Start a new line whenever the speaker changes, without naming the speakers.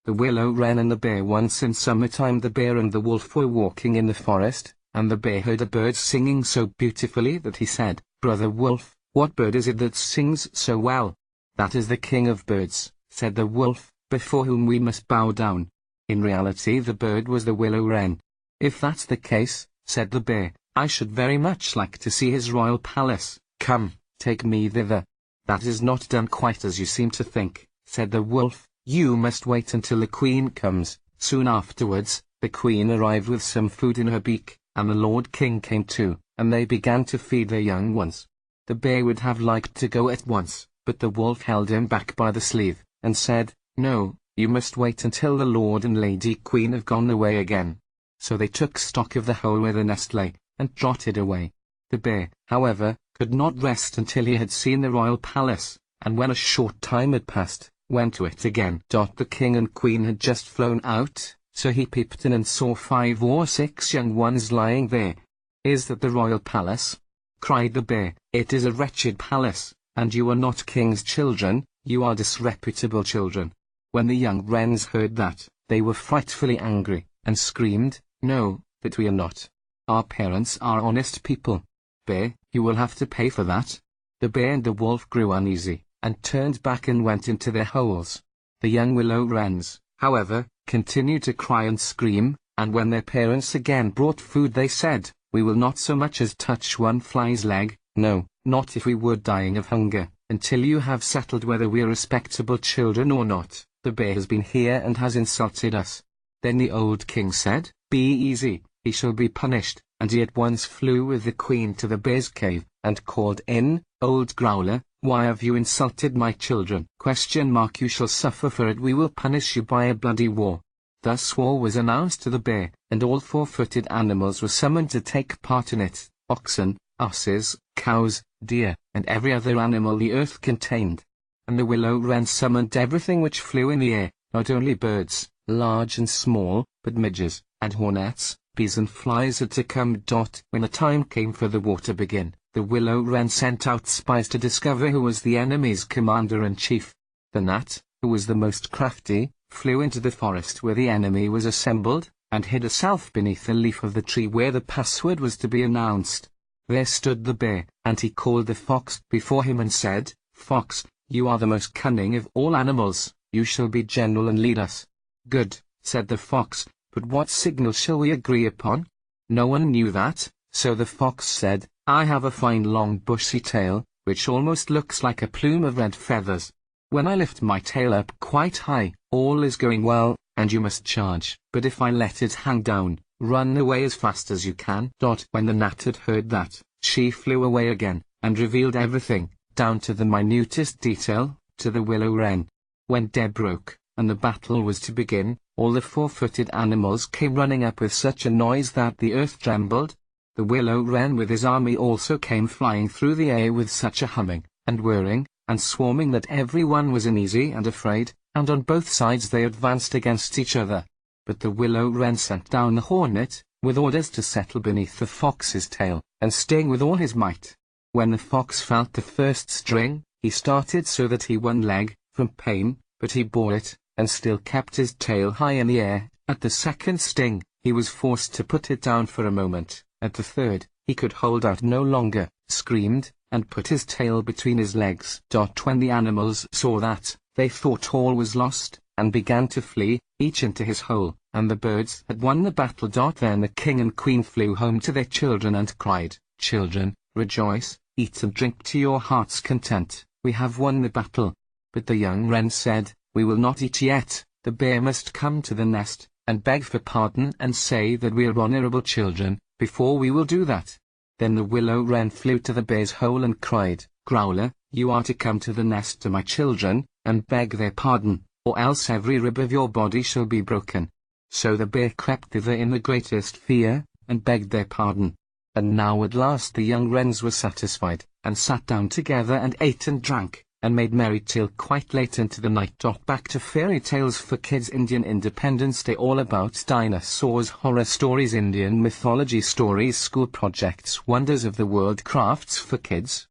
The Willow-Wren and the Bear. Once in summertime the bear and the wolf were walking in the forest, and the bear heard a bird singing so beautifully that he said, "Brother Wolf, what bird is it that sings so well?" "That is the king of birds," said the wolf, "before whom we must bow down." In reality the bird was the willow-wren. "If that's the case," said the bear, "I should very much like to see his royal palace. Come, take me thither." "That is not done quite as you seem to think," said the wolf. "You must wait until the queen comes." Soon afterwards, the queen arrived with some food in her beak, and the Lord King came too, and they began to feed their young ones. The bear would have liked to go at once, but the wolf held him back by the sleeve, and said, "No, you must wait until the Lord and Lady Queen have gone away again." So they took stock of the hole where the nest lay, and trotted away. The bear, however, could not rest until he had seen the royal palace, and when a short time had passed, went to it again. The king and queen had just flown out, so he peeped in and saw 5 or 6 young ones lying there. "Is that the royal palace?" cried the bear. "It is a wretched palace, and you are not king's children, you are disreputable children." When the young wrens heard that, they were frightfully angry, and screamed, "No, that we are not. Our parents are honest people. Bear, you will have to pay for that." The bear and the wolf grew uneasy, and turned back and went into their holes. The young willow-wrens, however, continued to cry and scream, and when their parents again brought food they said, "We will not so much as touch one fly's leg, no, not if we were dying of hunger, until you have settled whether we are respectable children or not. The bear has been here and has insulted us." Then the old king said, "Be easy, he shall be punished," and he at once flew with the queen to the bear's cave, and called in, "Old Growler, why have you insulted my children? ? You shall suffer for it, we will punish you by a bloody war." Thus war was announced to the bear, and all 4-footed animals were summoned to take part in it, oxen, asses, cows, deer, and every other animal the earth contained. And the willow-wren summoned everything which flew in the air, not only birds, large and small, but midges, and hornets, bees and flies had to come. When the time came for the war to begin, the willow-wren sent out spies to discover who was the enemy's commander-in-chief. The gnat, who was the most crafty, flew into the forest where the enemy was assembled, and hid herself beneath a leaf of the tree where the password was to be announced. There stood the bear, and he called the fox before him and said, "Fox, you are the most cunning of all animals, you shall be general and lead us." "Good," said the fox, "but what signal shall we agree upon?" No one knew that, so the fox said, "I have a fine long bushy tail, which almost looks like a plume of red feathers. When I lift my tail up quite high, all is going well, and you must charge, but if I let it hang down, run away as fast as you can." When the gnat had heard that, she flew away again, and revealed everything, down to the minutest detail, to the willow-wren. When day broke, and the battle was to begin, all the 4-footed animals came running up with such a noise that the earth trembled. The willow-wren with his army also came flying through the air with such a humming, and whirring, and swarming that every one was uneasy and afraid, and on both sides they advanced against each other. But the willow-wren sent down the hornet, with orders to settle beneath the fox's tail, and sting with all his might. When the fox felt the first sting, he started so that he one leg, from pain, but he bore it, and still kept his tail high in the air. At the second sting, he was forced to put it down for a moment. At the third, he could hold out no longer, screamed, and put his tail between his legs. When the animals saw that, they thought all was lost, and began to flee, each into his hole, and the birds had won the battle. Then the king and queen flew home to their children and cried, "Children, rejoice, eat and drink to your heart's content, we have won the battle." But the young wren said, "We will not eat yet, the bear must come to the nest, and beg for pardon and say that we are honorable children, before we will do that." Then the willow-wren flew to the bear's hole and cried, "Growler, you are to come to the nest to my children, and beg their pardon, or else every rib of your body shall be broken." So the bear crept thither in the greatest fear, and begged their pardon. And now at last the young wrens were satisfied, and sat down together and ate and drank, and made merry till quite late into the night. Back to Fairy Tales for Kids, Indian Independence Day, all about dinosaurs, horror stories, Indian mythology stories, school projects, wonders of the world, crafts for kids.